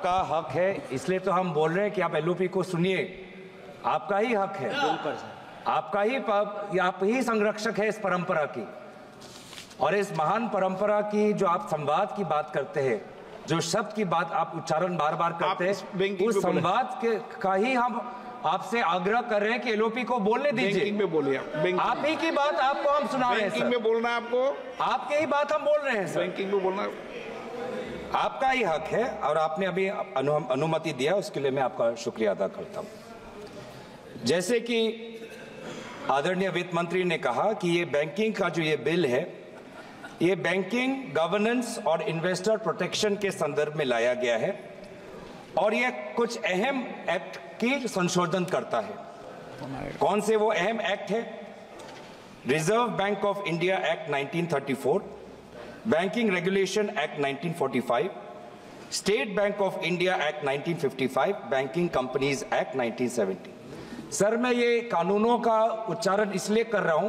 आपका हक है, इसलिए तो हम बोल रहे हैं कि आप एलओपी को सुनिए। आपका ही हक है, आपका ही, आप ही संरक्षक है इस परंपरा की। और इस महान परंपरा की जो आप संवाद की बात करते हैं, जो शब्द की बात आप उच्चारण बार बार करते हैं, उस संवाद के का ही हम आपसे आग्रह कर रहे हैं कि एलओपी को बोलने दीजिए। बैंकिंग में बोलिए, आप ही की बात आपको हम सुना रहे हैं। बैंकिंग में बोलना है आपको, आपके ही बात हम बोल रहे हैं सर। बैंकिंग में बोलना आपका ही हक है और आपने अभी अनुमति दिया, उसके लिए मैं आपका शुक्रिया अदा करता हूं। जैसे कि आदरणीय वित्त मंत्री ने कहा कि ये बैंकिंग का जो ये बिल है, ये बैंकिंग गवर्नेंस और इन्वेस्टर प्रोटेक्शन के संदर्भ में लाया गया है और ये कुछ अहम एक्ट की संशोधन करता है। कौन से वो अहम एक्ट है? Reserve bank of India act 1934, banking regulation act 1945, state bank of India act 1955, banking companies act 1970। Sir, मैं ये कानूनों का उच्चारण इसलिए कर रहा हूं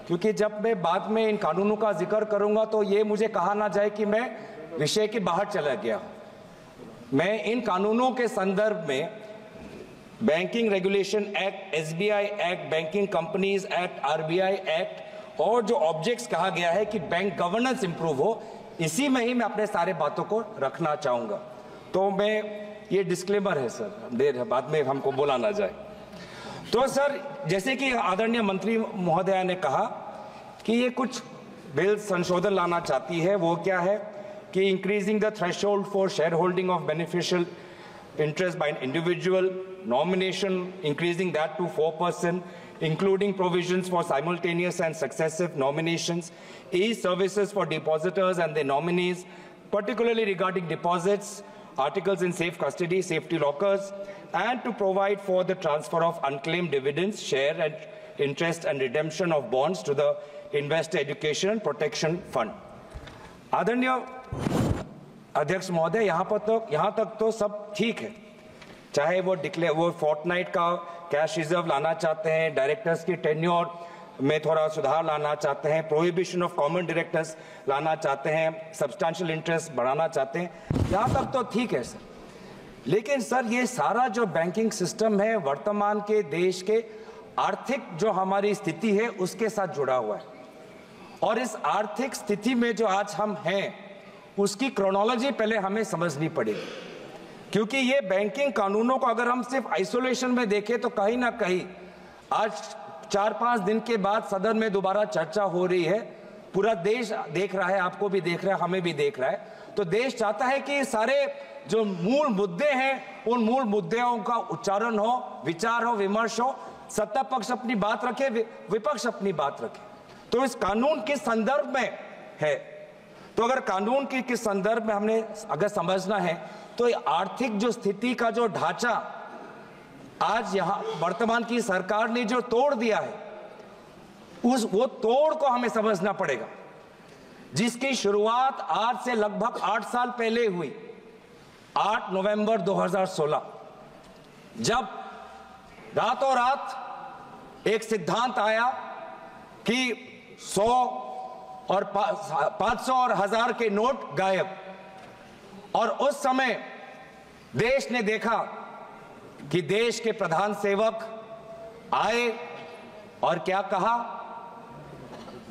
क्योंकि जब मैं बाद में इन कानूनों का जिक्र करूंगा तो ये मुझे कहा ना जाए कि मैं विषय के बाहर चला गया। मैं इन कानूनों के संदर्भ में banking regulation act, SBI act, banking companies act, RBI act और जो ऑब्जेक्ट्स कहा गया है कि बैंक गवर्नेंस इंप्रूव हो, इसी में ही मैं अपने सारे बातों को रखना चाहूंगा। तो मैं ये डिस्क्लेमर है सर, देर बाद में हमको बोला ना जाए। तो सर, जैसे कि आदरणीय मंत्री महोदया ने कहा कि ये कुछ बिल संशोधन लाना चाहती है, वो क्या है कि increasing the threshold for share holding of beneficial interest by an individual, nomination, increasing that to 4%, including provisions for simultaneous and successive nominations, e-services for depositors and their nominees, particularly regarding deposits, articles in safe custody, safety lockers, and to provide for the transfer of unclaimed dividends, share and interest and redemption of bonds to the Investor Education and Protection Fund. आदरणीय अध्यक्ष महोदय, यहाँ तक तो सब ठीक है। चाहे वो फोर्टनाइट का कैश रिजर्व लाना चाहते हैं, डायरेक्टर्स की टेन्योर में थोड़ा सुधार लाना चाहते हैं, प्रोहिबिशन ऑफ कॉमन डायरेक्टर्स लाना चाहते हैं, सब्सटैंशियल इंटरेस्ट बढ़ाना चाहते हैं, यहाँ तक तो ठीक है सर। लेकिन सर, ये सारा जो बैंकिंग सिस्टम है वर्तमान के देश के आर्थिक जो हमारी स्थिति है उसके साथ जुड़ा हुआ है। और इस आर्थिक स्थिति में जो आज हम हैं उसकी क्रोनोलॉजी पहले हमें समझनी पड़ेगी, क्योंकि ये बैंकिंग कानूनों को अगर हम सिर्फ आइसोलेशन में देखें तो कहीं ना कहीं आज 4-5 दिन के बाद सदन में दोबारा चर्चा हो रही है, पूरा देश देख रहा है, आपको भी देख रहा है, हमें भी देख रहा है। तो देश चाहता है कि सारे जो मूल मुद्दे हैं उन मूल मुद्दों का उच्चारण हो, विचार हो, विमर्श हो, सत्ता पक्ष अपनी बात रखे, विपक्ष अपनी बात रखे। तो इस कानून के संदर्भ में है, तो अगर कानून के संदर्भ में हमने अगर समझना है तो आर्थिक जो स्थिति का जो ढांचा आज यहां वर्तमान की सरकार ने जो तोड़ दिया है, वो तोड़ को हमें समझना पड़ेगा, जिसकी शुरुआत आज से लगभग 8 साल पहले हुई, 8 नवंबर 2016, जब रातों रात एक सिद्धांत आया कि 100 और 500 और 1000 के नोट गायब। और उस समय देश ने देखा कि देश के प्रधान सेवक आए और क्या कहा,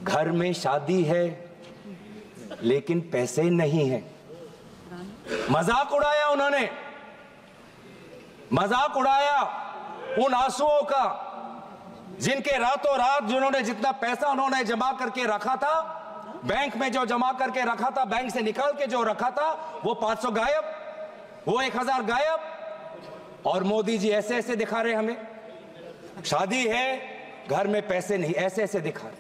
घर में शादी है लेकिन पैसे नहीं है। मजाक उड़ाया उन्होंने, मजाक उड़ाया उन आंसुओं का जिनके रातों रात जिन्होंने जितना पैसा उन्होंने जमा करके रखा था, बैंक में जो जमा करके रखा था, बैंक से निकाल के जो रखा था, वो 500 गायब, वो 1000 गायब। और मोदी जी ऐसे ऐसे दिखा रहे हमें, शादी है घर में पैसे नहीं, ऐसे ऐसे दिखा रहे।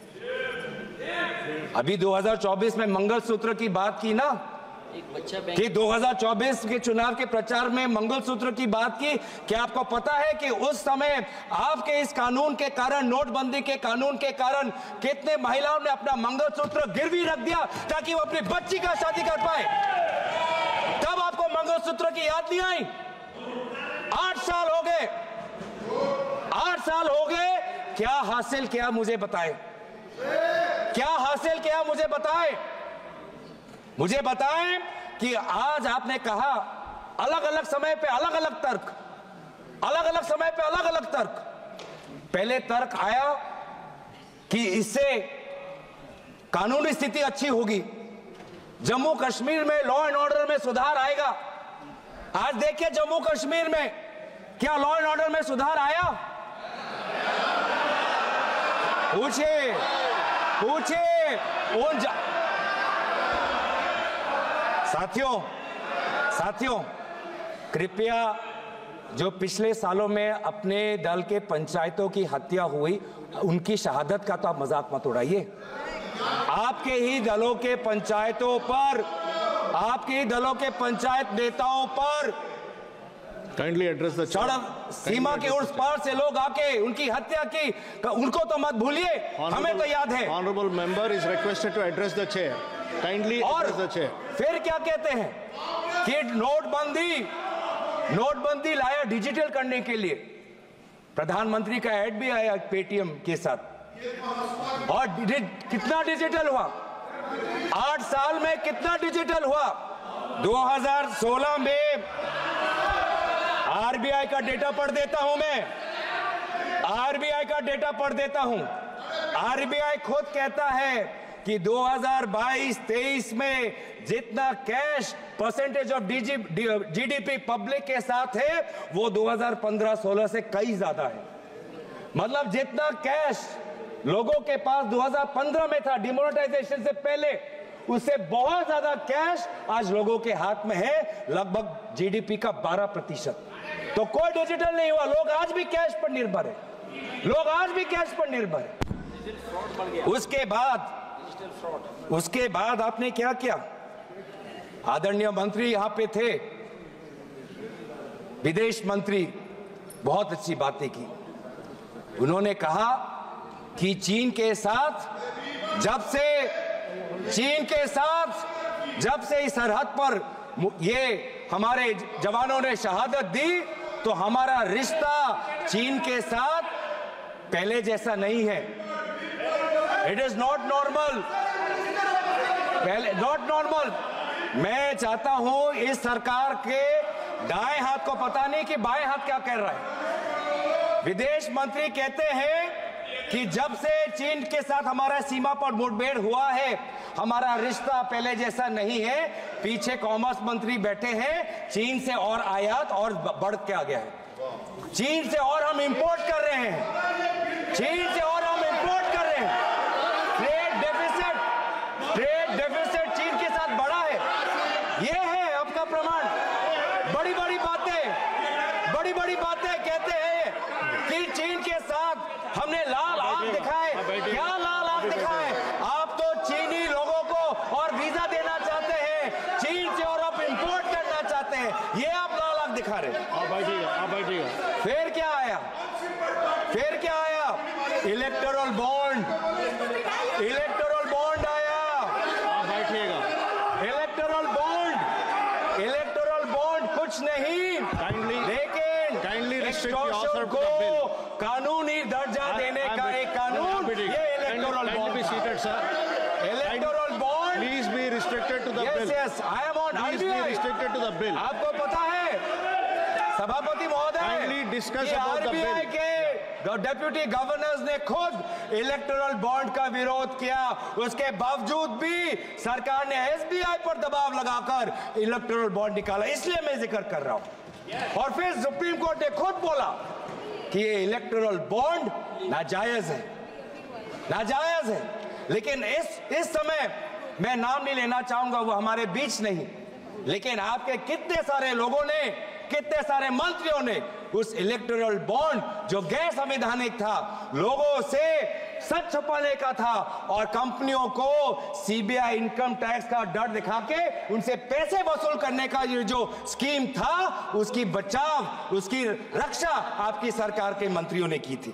अभी 2024 में मंगलसूत्र की बात की ना, कि 2024 के चुनाव के प्रचार में मंगलसूत्र की बात की। क्या आपको पता है कि उस समय आपके इस कानून के कारण, नोटबंदी के कानून के कारण, कितने महिलाओं ने अपना मंगलसूत्र गिरवी रख दिया ताकि वो अपनी बच्ची का शादी कर पाए? तब आपको मंगलसूत्र की याद नहीं आई? 8 साल हो गए, 8 साल हो गए। क्या हासिल किया मुझे बताएं, क्या हासिल किया मुझे बताएं। मुझे बताएं कि आज आपने कहा, अलग अलग समय पे अलग अलग तर्क, अलग अलग समय पे अलग अलग तर्क। पहले तर्क आया कि इससे कानूनी स्थिति अच्छी होगी, जम्मू कश्मीर में लॉ एंड ऑर्डर में सुधार आएगा। आज देखिए जम्मू कश्मीर में क्या लॉ एंड ऑर्डर में सुधार आया? पूछिए पूछिए उन साथियों कृपया जो पिछले सालों में अपने दल के पंचायतों की हत्या हुई उनकी शहादत का तो आप मजाक मत उड़ाइए। आपके ही दलों के पंचायतों पर, आपके ही दलों के पंचायत नेताओं पर काइंडली एड्रेस द सड़क सीमा के उस पार से लोग आके उनकी हत्या की, उनको तो मत भूलिए, हमें तो याद है। Honourable member is requested to address the chair, kindly address the chair. फिर क्या कहते हैं कि नोटबंदी लाया डिजिटल करने के लिए। प्रधानमंत्री का ऐड भी आया पेटीएम के साथ, और कितना डिजिटल हुआ? 8 साल में कितना डिजिटल हुआ? 2016 में आरबीआई का डेटा पढ़ देता हूं मैं, आरबीआई का डेटा पढ़ देता हूं। आरबीआई खुद कहता है कि 2022-23 में जितना cash percentage of GDP public के साथ है वो 2015-16 से कई ज्यादा है। मतलब जितना कैश लोगों के पास 2015 में था डिमोनेटाइजेशन से पहले, उससे बहुत ज्यादा कैश आज लोगों के हाथ में है, लगभग जीडीपी का 12%। तो कोई डिजिटल नहीं हुआ, लोग आज भी कैश पर निर्भर है, लोग आज भी कैश पर निर्भर है। उसके बाद आपने क्या किया? आदरणीय मंत्री यहां पे थे, विदेश मंत्री, बहुत अच्छी बातें की। उन्होंने कहा कि चीन के साथ जब से इस सरहद पर ये हमारे जवानों ने शहादत दी तो हमारा रिश्ता चीन के साथ पहले जैसा नहीं है। It is not normal, not normal. मैं चाहता हूं इस सरकार के दाएं हाथ को पता नहीं कि बाएं हाथ क्या कर रहा है। विदेश मंत्री कहते हैं कि जब से चीन के साथ हमारा सीमा पर मुठभेड़ हुआ है हमारा रिश्ता पहले जैसा नहीं है। पीछे कॉमर्स मंत्री बैठे हैं, चीन से और आयात और बढ़ के आ गया है, चीन से और हम इंपोर्ट कर रहे हैं, चीन से और हम इंपोर्ट कर रहे हैं। ट्रेड डेफिसिट चीन के साथ बढ़ा है, ये है आपका प्रमाण। बड़ी बड़ी बातें कहते हैं कि चीन के साथ हमने लाल आंख दिखाए। क्या लाल आंख दिखाए? आप तो चीनी लोगों को और वीजा देना चाहते हैं, चीन से और आप इंपोर्ट करना चाहते हैं, ये आप लाल आंख दिखा रहे हैं। आप बैठिएगा। फिर क्या आया? इलेक्टोरल बॉन्ड आया। आप बैठिएगा। इलेक्टोरल बॉन्ड कुछ नहीं, लेकिन एक्सटॉर्शन को कानूनी दर्जा देने का एक कानून, ये electoral bond. Electoral bond please be restricted to the bill. Yes, I am on restricted to the bill. आपको पता है सभापति महोदय, डिस्कस अबाउट द आरबीआई के डेप्यूटी गवर्नर्स ने खुद इलेक्टोरल बॉन्ड का विरोध किया, उसके बावजूद भी सरकार ने एसबीआई पर दबाव लगाकर इलेक्टोरल बॉन्ड निकाला। इसलिए मैं जिक्र कर रहा हूं। और फिर सुप्रीम कोर्ट ने खुद बोला कि ये इलेक्टोरल बॉन्ड नाजायज है। लेकिन इस समय मैं नाम नहीं लेना चाहूंगा, वो हमारे बीच नहीं, लेकिन आपके कितने सारे लोगों ने, कितने सारे मंत्रियों ने उस इलेक्टोरल बॉन्ड जो गैर संवैधानिक था, लोगों से सच छुपाने का था और कंपनियों को सीबीआई इनकम टैक्स का डर दिखा के उनसे पैसे वसूल करने का ये जो स्कीम था, उसकी बचाव, उसकी रक्षा आपकी सरकार के मंत्रियों ने की थी।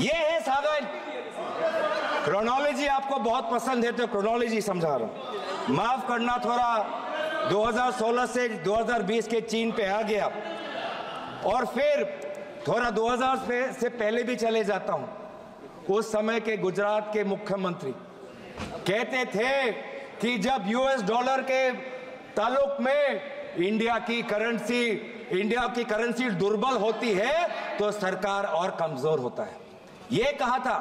ये है सागर। क्रोनोलॉजी आपको बहुत पसंद है तो क्रोनोलॉजी समझा रहा हूं, माफ करना। थोड़ा 2016 से 2020 के चीन पे आ गया और फिर थोड़ा 2000 से पहले भी चले जाता हूं। उस समय के गुजरात के मुख्यमंत्री कहते थे कि जब यूएस डॉलर के ताल्लुक में इंडिया की करेंसी दुर्बल होती है तो सरकार और कमजोर होता है। ये कहा था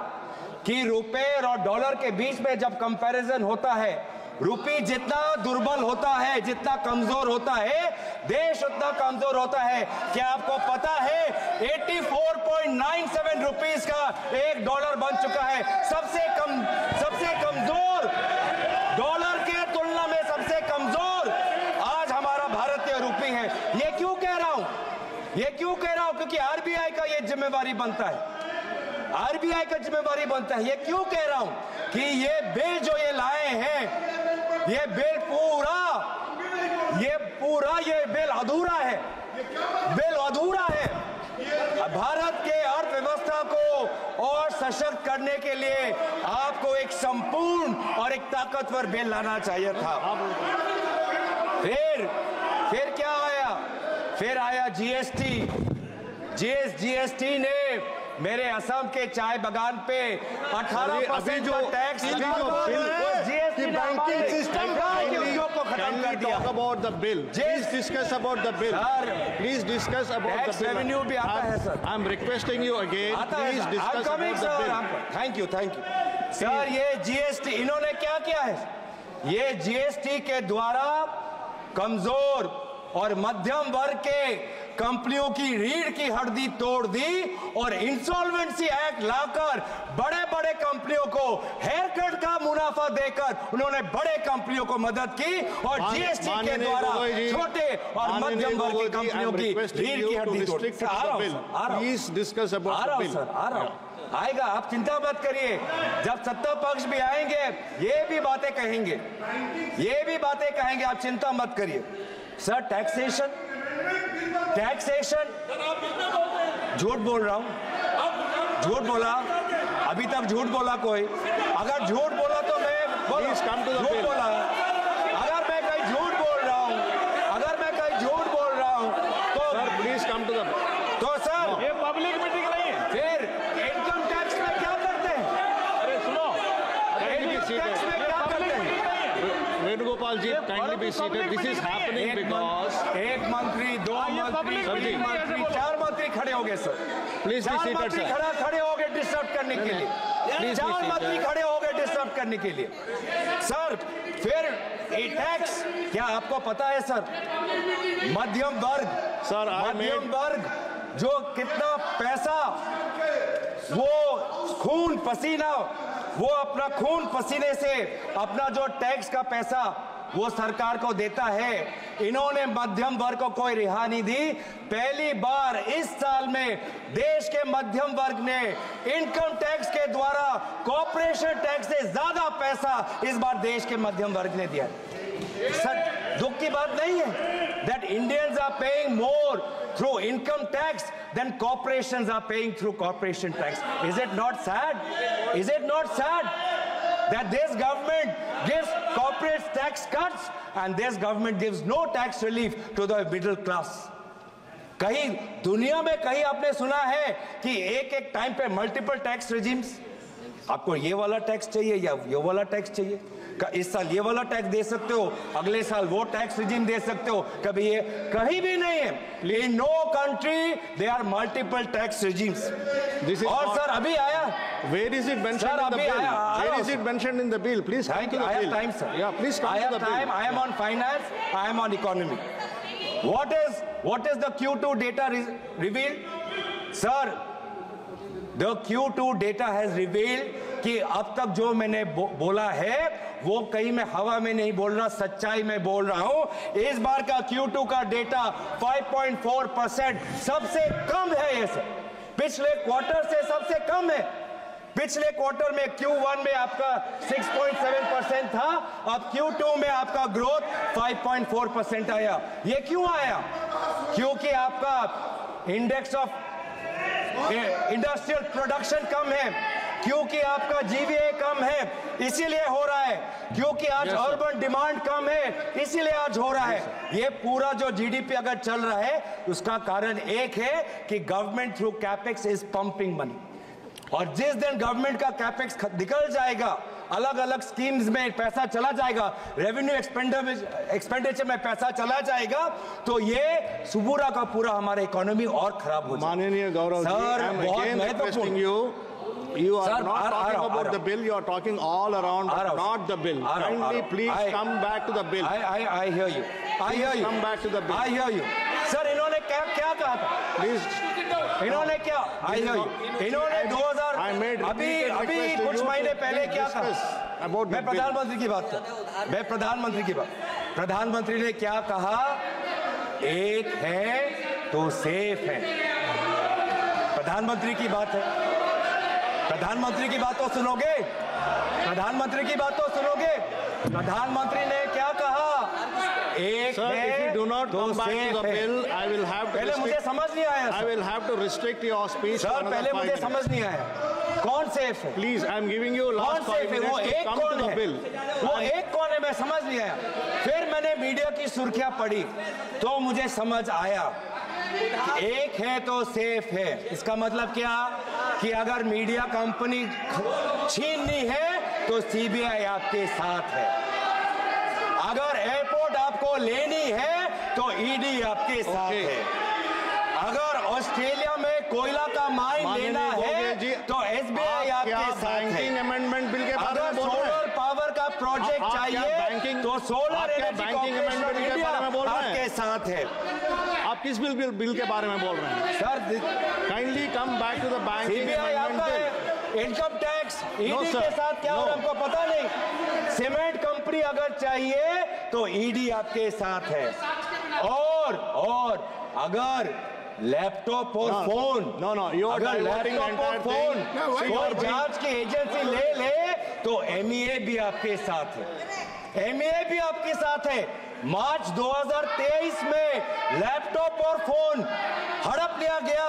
कि रुपए और डॉलर के बीच में जब कंपैरिजन होता है, रुपये जितना दुर्बल होता है, जितना कमजोर होता है, देश उतना कमजोर होता है। क्या आपको पता है 84.97 रुपीस का एक डॉलर बन चुका है। सबसे कमजोर डॉलर के तुलना में सबसे कमजोर आज हमारा भारतीय रुपये है। ये क्यों कह रहा हूं? क्योंकि आरबीआई का ये जिम्मेवारी बनता है, आरबीआई का जिम्मेवारी बनता है। ये क्यों कह रहा हूं कि ये बिल जो ये लाए हैं, ये बिल अधूरा है, भारत के अर्थव्यवस्था को और सशक्त करने के लिए आपको एक संपूर्ण और एक ताकतवर बिल लाना चाहिए था। फिर क्या आया? फिर आया जीएसटी ने मेरे असम के चाय बागान पे 18% का टैक्स जीएसटी बैंकिंग सिस्टम को खत्म कर दिया। Talk about the bill. Please discuss about the bill. Please discuss about the bill. Revenue भी आता है sir. I'm requesting you again. Please discuss about the bill. Thank you sir. ये GST इन्होंने क्या किया है? ये जीएसटी के द्वारा कमजोर और मध्यम वर्ग के कंपनियों की रीढ़ की हड्डी तोड़ दी और इंसॉल्वेंसी एक्ट लाकर बड़े बड़े कंपनियों को हेयर कट का मुनाफा देकर उन्होंने बड़े कंपनियों को मदद की और जीएसटी के द्वारा छोटे और मध्यम वर्ग की कंपनियों की रीढ़ की हड्डी तोड़ दी। Please discuss about the bill. आएगा, आप चिंता मत करिए। जब सत्ता पक्ष भी आएंगे ये भी बातें कहेंगे, आप चिंता मत करिए। सर टैक्सेशन झूठ बोल रहा हूं, झूठ बोला, अभी तक झूठ बोला कोई? अगर झूठ बोला तो मैं झूठ बोला। अगर मैं कहीं झूठ बोल रहा हूं तो sir please come to the तो सर ये पब्लिक मीटिंग नहीं है। फिर इनकम टैक्स में क्या करते हैं? अरे सुनो, टैक्स में क्या करते हैं? Venugopal ji, kindly be seated. This is happening because एक मंत्री, दो मंत्री, तीन मंत्री, चार मंत्री खड़े हो गए sir. Please be seated, sir. खड़े हो गए डिस्टर्ब करने के लिए। चार मंत्री खड़े हो गए डिस्टर्ब करने के लिए। सर फिर टैक्स क्या आपको पता है सर? मध्यम वर्ग जो कितना पैसा वो अपना खून पसीने से अपना जो टैक्स का पैसा वो सरकार को देता है, इन्होंने मध्यम वर्ग को कोई रिहा नहीं दी। पहली बार इस साल में देश के मध्यम वर्ग ने इनकम टैक्स के द्वारा कॉर्पोरेशन टैक्स से ज्यादा पैसा इस बार देश के मध्यम वर्ग ने दिया। सर दुख की बात नहीं है that Indians are paying more through income tax than corporations are paying through corporation tax. Is it not sad? Is it not sad that this government gives corporate tax cuts and this government gives no tax relief to the middle class? कहीं दुनिया में कहीं आपने सुना है कि एक time पे मल्टीपल टैक्स रेजिम्स? आपको ये वाला टैक्स चाहिए या ये वाला टैक्स चाहिए? इस साल ये वाला टैक्स दे सकते हो, अगले साल वो टैक्स रिजीम दे सकते हो, कभी ये कहीं भी नहीं है। In no country they are multiple tax regimes. और सर अभी आया, where is it mentioned in the bill? Where is it mentioned in the bill? Please come to the bill. I have time, sir. Yeah, please come to the bill. I am on finance, I am on economy. What is the Q2 data revealed? Sir, the Q2 data has revealed कि अब तक जो मैंने बोला है वो कहीं मैं हवा में नहीं बोल रहा, सच्चाई में बोल रहा हूं। इस बार का Q2 का डेटा 5.4% सबसे कम है। ये सर पिछले क्वार्टर से सबसे कम है। पिछले क्वार्टर में Q1 में आपका 6.7% था, अब Q2 में आपका ग्रोथ 5.4% आया। ये क्यों आया? क्योंकि आपका इंडेक्स ऑफ इंडस्ट्रियल प्रोडक्शन कम है, क्योंकि आपका जीवीए कम है, इसीलिए हो रहा है। क्योंकि आज अर्बन डिमांड कम है, इसीलिए आज हो रहा है। ये पूरा जो जीडीपी अगर चल रहा है उसका कारण एक है कि government through capex is pumping money. और जिस दिन गवर्नमेंट का कैपेक्स निकल जाएगा अलग अलग स्कीम्स में पैसा चला जाएगा, रेवेन्यू एक्सपेंडिचर में पैसा चला जाएगा, तो ये पूरा का पूरा हमारा इकोनॉमी और खराब हो जाएगा। माननीय गौरव जी, सर, बहुत महत्वपूर्ण। You are Sir, not talking about the bill. You are talking all around, but not the bill. Kindly, please come back to the bill. I hear you. I hear you. Come back to the bill. I hear you. Sir, इन्होंने क्या कहा था? Please. इन्होंने क्या? I hear you. इन्होंने 2000 अभी कुछ महीने पहले क्या कहा? मैं प्रधानमंत्री की बात कर। मैं प्रधानमंत्री ने क्या कहा? एक है तो सेफ है। प्रधानमंत्री की बात है। प्रधानमंत्री की बात तो सुनोगे? प्रधानमंत्री की बात तो सुनोगे? प्रधानमंत्री ने क्या कहा? एक Sir, है if you do not तो come back to safe the है। bill, I will have to पहले मुझे समझ नहीं आया I will have to restrict your speech. Sir, for पहले another 5 मुझे minutes. समझ नहीं आया कौन सेफ है। Please, I am giving you कौन last 5 सेफ है? वो minutes to एक come to कौन the है? bill. वो एक कौन है? मैं समझ नहीं आया। फिर मैंने मीडिया की सुर्खियां पढ़ी तो मुझे समझ आया कि एक है तो सेफ है। इसका मतलब क्या कि अगर मीडिया कंपनी छीननी है तो सीबीआई आपके साथ है, अगर एयरपोर्ट आपको लेनी है तो ईडी आपके साथ है, अगर ऑस्ट्रेलिया में कोयला का माइन लेना है तो एसबीआई आपके साथ है, बैंकिंग अमेंडमेंट बिल के बारे अगर में बोल रहे सोलर हैं? पावर का प्रोजेक्ट चाहिए तो सोलर एनर्जी बैंकिंग अमेंडमेंट के बारे में बोल रहे हैं? आपके साथ है। आप किस बिल के बारे में बोल रहे हैं? Sir, kindly come back to the banking CBI आपका अमेंडमेंट है, इनकम टैक्स ईडी sir. के साथ क्या होगा हमको पता नहीं। सीमेंट कंपनी अगर चाहिए तो ईडी आपके साथ है, और अगर लैपटॉप और फोन अगर लैपटॉप और फोन कोई जांच की एजेंसी ले तो एमईए भी आपके साथ है, एमईए भी आपके साथ है। मार्च 2023 में लैपटॉप और फोन हड़प लिया गया,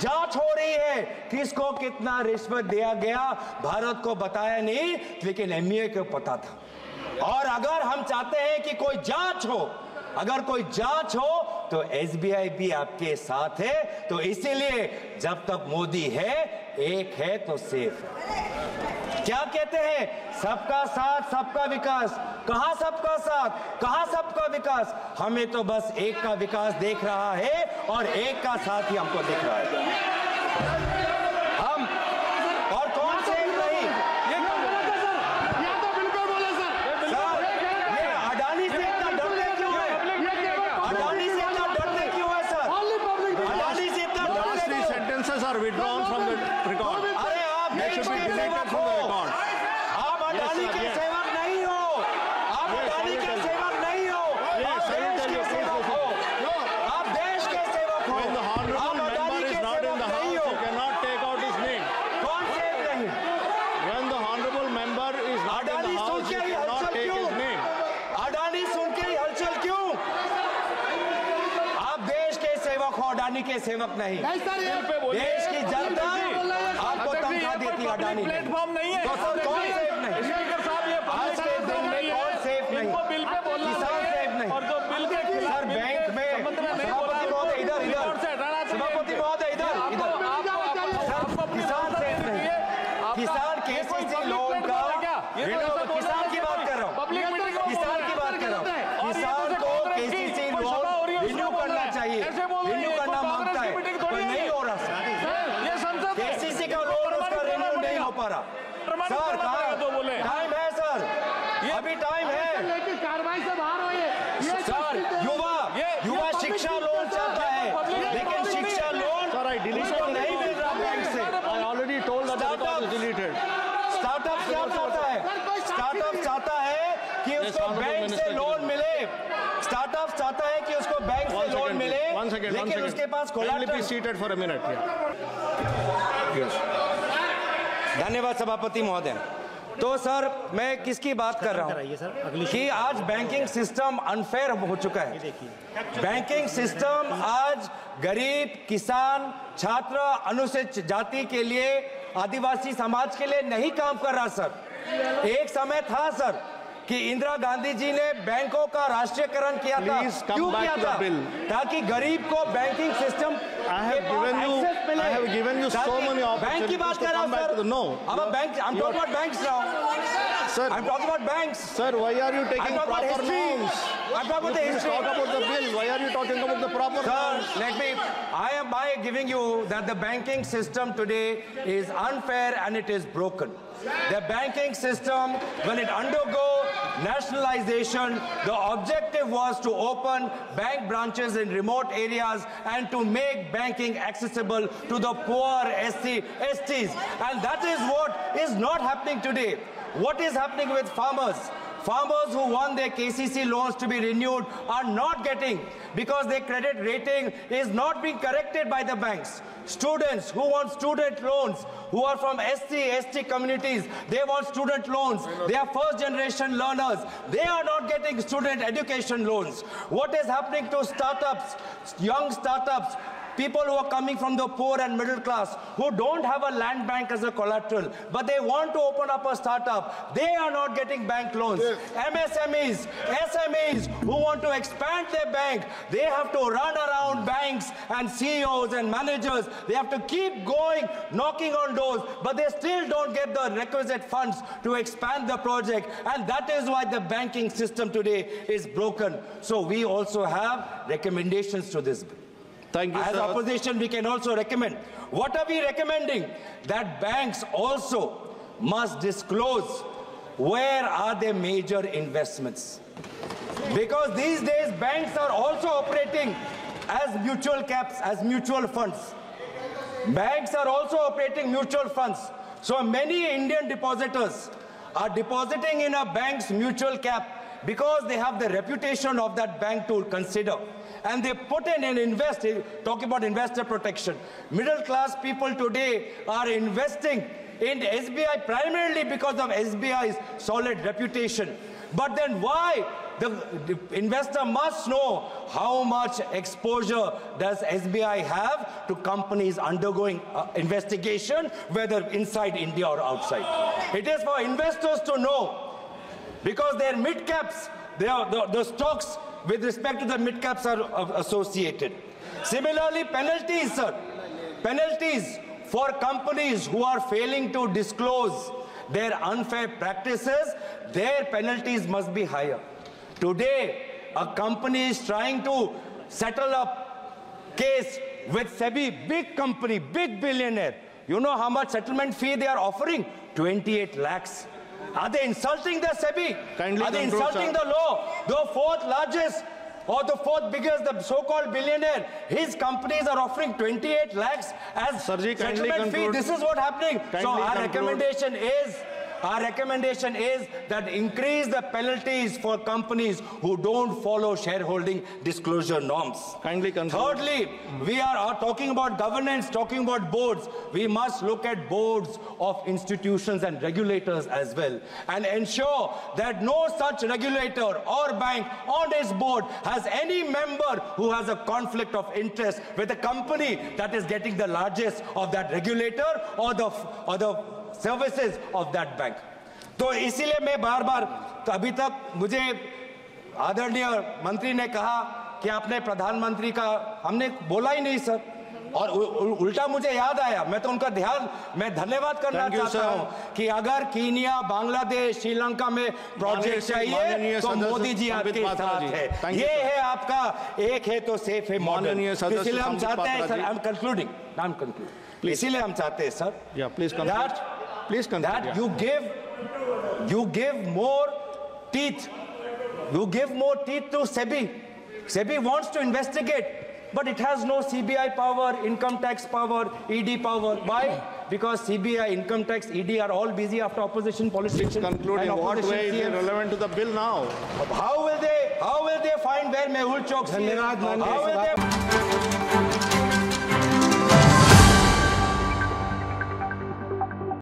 जांच हो रही है किसको कितना रिश्वत दिया गया, भारत को बताया नहीं लेकिन एमईए को पता था। और अगर हम चाहते हैं कि कोई जांच हो, अगर कोई जांच हो तो एसबीआई भी आपके साथ है। तो इसीलिए जब तक मोदी है, एक है तो सेफ है। क्या कहते हैं? सबका साथ सबका विकास। कहां सबका साथ, कहां सबका विकास? हमें तो बस एक का विकास देख रहा है और एक का साथ ही हमको दिख रहा है। हम और कौन से नहीं? सर, ये अडानी से इतना डरते क्यों है? अडानी से इतना डरते क्यों है सर? अडानी से इतना Last डरते 3 sentences are withdrawn from the record. अरे आप They should be deleted सेवक from हो, the record. आप अडानी के सेवक नहीं हो, आप अडानी के सेवक नहीं हो, आप देश के सेवक हो, आप देश के सेवक हो, When the honorable आप member अडानी is के not in सेवक the नहीं house, हो। you cannot take out his name. कौन सेव नहीं? When the honorable member is not in Adani the soon house, के you ही cannot हलचल take क्यों? his name. अडानी सुन के ही हलचल क्यों? आप देश के सेवक हो, अडानी के सेवक नहीं। देश की जनता आपको तनख्वाह देती है, अडानी नहीं। प्लेटफॉर्म नहीं है। तो सर कौन सेफ नहीं? स्पीकर साहब, ये आज के दिन में कौन सेफ नहीं? इनको बिल पे बोलना किसान चाहिए सेफ नहीं। और जो बिल के खिलाफ सर बैंक में सभापति महोदय इधर सभापति महोदय इधर सर किसान सेफ नहीं। किसान केसीसी लोन का किसान की बात कर रहा हूँ, किसान की बात कर रहा हूँ। किसान को केसीसी लोन रिन्यू करना चाहिए, रिन्यू करना मांगता है पर नहीं हो रहा सर। केसीसी का लोन उसका रिन्यू नहीं हो पा रहा सर। टाइम है सर, अभी टाइम है कार्रवाई से बाहर हो ये सर। युवा शिक्षा लोन चाहता है लेकिन शिक्षा लोन उसको नहीं मिल रहा बैंक से। I already told that the record is deleted. Startup क्या चाहता है? स्टार्टअप चाहता है कि उसको बैंक से लोन मिले, स्टार्टअप चाहता है कि उसको बैंक से लोन मिले, लेकिन उसके पास Kindly be collateral. seated for a minute. धन्यवाद सभापति महोदय। तो सर मैं किसकी बात कर रहा हूँ कि आज बैंकिंग सिस्टम अनफेयर हो चुका है। बैंकिंग सिस्टम आज गरीब, किसान, छात्र, अनुसूचित जाति के लिए, आदिवासी समाज के लिए नहीं काम कर रहा सर। एक समय था सर कि इंदिरा गांधी जी ने बैंकों का राष्ट्रीयकरण किया था। क्यों किया था? ताकि गरीब को banking system I have given you so many bank की बात opportunities to कर रहा come हूं back to sir. the no. अब bank, I'm talking about banks now। Sir, I'm talking about banks. Sir, why are you taking I'm talking proper about history. norms? I'm talking about the Please history. talk about the bill. Why are you talking about the proper norms? Sir, let me, I am by giving you that the banking system today is unfair and it is broken. The banking system, when it undergo nationalization, the objective was to open bank branches in remote areas and to make banking accessible to the poor STs. And that is what is not happening today. What is happening with farmers? Farmers who want their KCC loans to be renewed are not getting because their credit rating is not being corrected by the banks. Students who want student loans, who are from ST communities, they want student loans. They are first-generation learners. They are not getting student education loans. What is happening to startups, young startups? People who are coming from the poor and middle class, who don't have a land bank as a collateral, but they want to open up a startup, they are not getting bank loans. MSMEs, SMEs who want to expand their bank, they have to run around banks and CEOs and managers. They have to keep going, knocking on doors, but they still don't get the requisite funds to expand the project. And that is why the banking system today is broken. So we also have recommendations to this bill. Thank you, As sir. opposition, we can also recommend. What are we recommending? That banks also must disclose where are their major investments. Because these days, banks are also operating as mutual caps, as mutual funds. Banks are also operating mutual funds. So many Indian depositors are depositing in a bank's mutual cap because they have the reputation of that bank to consider. And they put in and invest, talking about investor protection. Middle class people today are investing in SBI primarily because of SBI's solid reputation. But then why? The investor must know how much exposure does SBI have to companies undergoing investigation, whether inside India or outside. It is for investors to know, because their mid-caps, the stocks with respect to the mid-caps are associated. Similarly, penalties, sir. Penalties for companies who are failing to disclose their unfair practices, their penalties must be higher. Today, a company is trying to settle a case with SEBI, big company, big billionaire. You know how much settlement fee they are offering? 28 lakhs. Are they insulting the SEBI? Kindly are they control, insulting sir. the law? The fourth largest or the fourth biggest, the so-called billionaire, his companies are offering 28 lakhs as Sirji, kindly settlement fee. conclude. This is what happening. So Kindly our conclude. recommendation is that increase the penalties for companies who don't follow shareholding disclosure norms. Kindly conclude. Thirdly, we are talking about governance, talking about boards. We must look at boards of institutions and regulators as well and ensure that no such regulator or bank on its board has any member who has a conflict of interest with a company that is getting the largest of that regulator or the services of that bank. तो इसीलिए मैं बार-बार, तो अभी तक मुझे आदरणीय मंत्री ने कहा कि आपने प्रधानमंत्री का, हमने बोला ही नहीं सर, और उल्टा मुझे याद आया, मैं तो उनका मैं धन्यवाद करना चाहता हूं कि अगर कीनिया, बांग्लादेश, श्रीलंका में प्रोजेक्ट चाहिए तो मोदी जी आपके साथ है. ये है आपका एक है तो सेफ है मॉडल. इसलिए हम चाहते हैं सर, आई एम कंक्लूडिंग, इसीलिए हम चाहते हैं sir that you give more teeth. You give more teeth to SEBI. SEBI wants to investigate, but it has no CBI power, income tax power, ED power. Why? Because CBI, income tax, ED are all busy after opposition politicians. Conclude in what way is it relevant to the bill now? How will they find where Mehul Choksi is? How will they